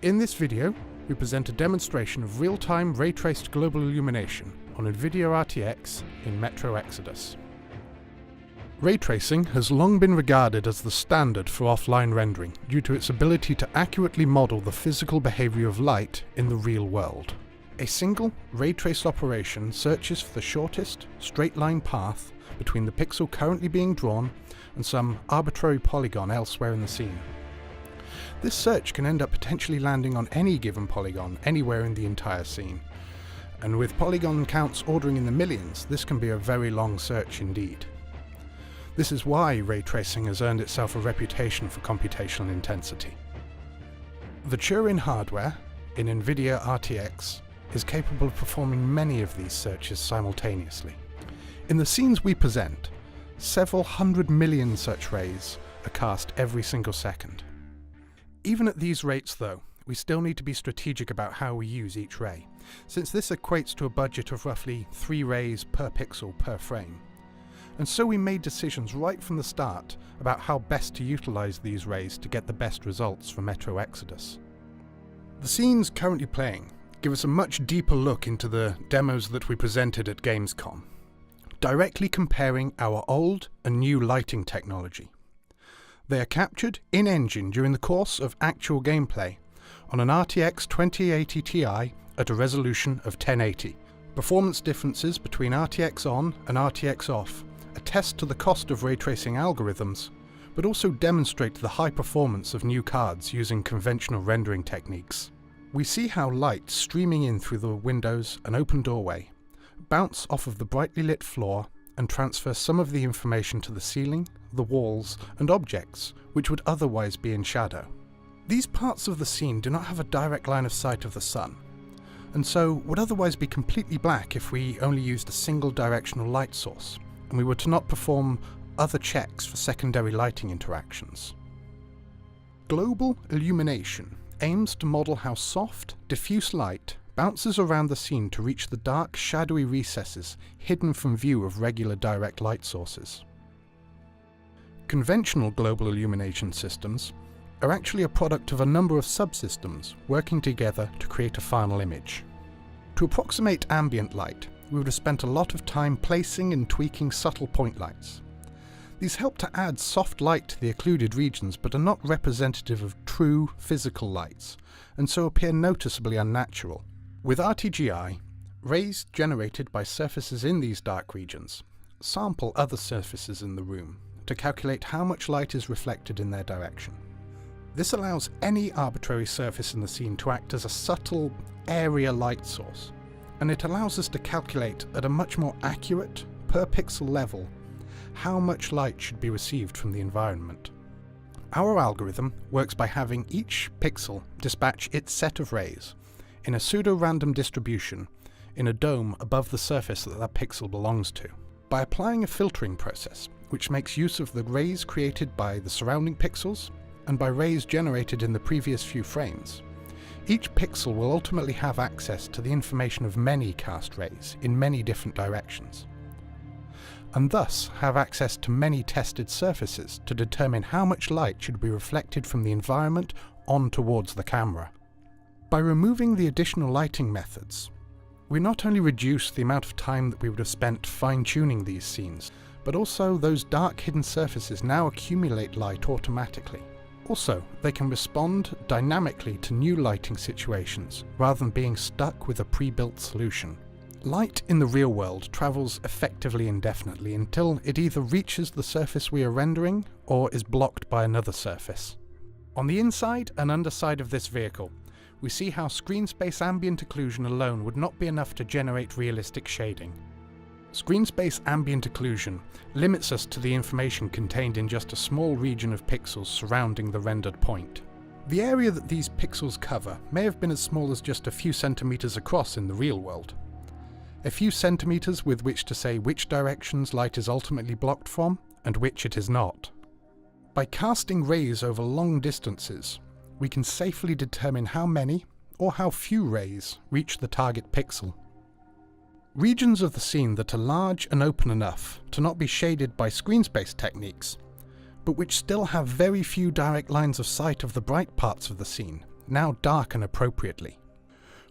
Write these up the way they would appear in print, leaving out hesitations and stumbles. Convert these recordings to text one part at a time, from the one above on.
In this video, we present a demonstration of real-time ray-traced global illumination on NVIDIA RTX in Metro Exodus. Ray tracing has long been regarded as the standard for offline rendering due to its ability to accurately model the physical behavior of light in the real world. A single ray trace operation searches for the shortest, straight-line path between the pixel currently being drawn and some arbitrary polygon elsewhere in the scene. This search can end up potentially landing on any given polygon anywhere in the entire scene, and with polygon counts ordering in the millions, this can be a very long search indeed. This is why ray tracing has earned itself a reputation for computational intensity. The Turing hardware in NVIDIA RTX is capable of performing many of these searches simultaneously. In the scenes we present, several 100 million such rays are cast every single second. Even at these rates though, we still need to be strategic about how we use each ray, since this equates to a budget of roughly 3 rays per pixel per frame. And so we made decisions right from the start about how best to utilize these rays to get the best results for Metro Exodus. The scenes currently playing give us a much deeper look into the demos that we presented at Gamescom, directly comparing our old and new lighting technology. They are captured in-engine during the course of actual gameplay on an RTX 2080 Ti at a resolution of 1080. Performance differences between RTX on and RTX off attest to the cost of ray tracing algorithms, but also demonstrate the high performance of new cards using conventional rendering techniques. We see how light streaming in through the windows and open doorway bounce off of the brightly lit floor and transfer some of the information to the ceiling, the walls, and objects which would otherwise be in shadow. These parts of the scene do not have a direct line of sight of the sun, and so would otherwise be completely black if we only used a single directional light source, and we were to not perform other checks for secondary lighting interactions. Global illumination aims to model how soft, diffuse light bounces around the scene to reach the dark, shadowy recesses hidden from view of regular direct light sources. Conventional global illumination systems are actually a product of a number of subsystems working together to create a final image. To approximate ambient light, we would have spent a lot of time placing and tweaking subtle point lights. These help to add soft light to the occluded regions but are not representative of true physical lights, and so appear noticeably unnatural. With RTGI, rays generated by surfaces in these dark regions sample other surfaces in the room to calculate how much light is reflected in their direction. This allows any arbitrary surface in the scene to act as a subtle area light source, and it allows us to calculate at a much more accurate, per pixel level, how much light should be received from the environment. Our algorithm works by having each pixel dispatch its set of rays in a pseudo-random distribution in a dome above the surface that that pixel belongs to. By applying a filtering process, which makes use of the rays created by the surrounding pixels and by rays generated in the previous few frames, each pixel will ultimately have access to the information of many cast rays in many different directions, and thus have access to many tested surfaces to determine how much light should be reflected from the environment on towards the camera. By removing the additional lighting methods, we not only reduce the amount of time that we would have spent fine-tuning these scenes, but also those dark hidden surfaces now accumulate light automatically. Also, they can respond dynamically to new lighting situations rather than being stuck with a pre-built solution. Light in the real world travels effectively indefinitely until it either reaches the surface we are rendering or is blocked by another surface. On the inside and underside of this vehicle, we see how screen space ambient occlusion alone would not be enough to generate realistic shading. Screen space ambient occlusion limits us to the information contained in just a small region of pixels surrounding the rendered point. The area that these pixels cover may have been as small as just a few centimeters across in the real world. A few centimeters with which to say which directions light is ultimately blocked from and which it is not. By casting rays over long distances, we can safely determine how many or how few rays reach the target pixel. Regions of the scene that are large and open enough to not be shaded by screen space techniques, but which still have very few direct lines of sight of the bright parts of the scene, now darken appropriately.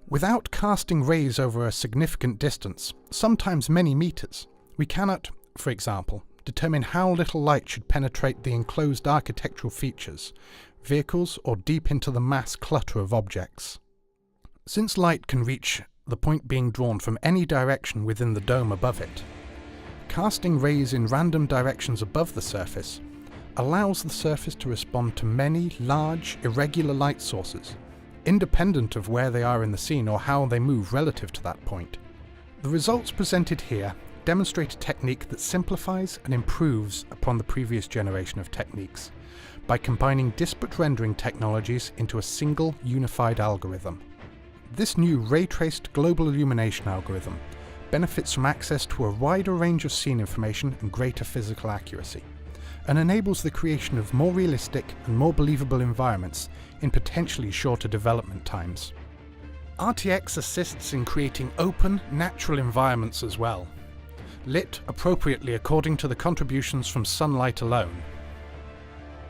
Without casting rays over a significant distance, sometimes many meters, we cannot, for example, determine how little light should penetrate the enclosed architectural features, vehicles, or deep into the mass clutter of objects. Since light can reach the point being drawn from any direction within the dome above it, casting rays in random directions above the surface allows the surface to respond to many large, irregular light sources, independent of where they are in the scene or how they move relative to that point. The results presented here demonstrate a technique that simplifies and improves upon the previous generation of techniques by combining disparate rendering technologies into a single unified algorithm. This new ray-traced global illumination algorithm benefits from access to a wider range of scene information and greater physical accuracy, and enables the creation of more realistic and more believable environments in potentially shorter development times. RTX assists in creating open, natural environments as well, lit appropriately according to the contributions from sunlight alone.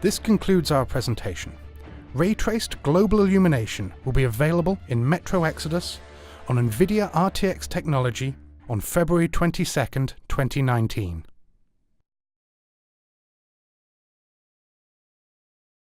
This concludes our presentation. Ray-traced global illumination will be available in Metro Exodus on NVIDIA RTX technology on February 22, 2019.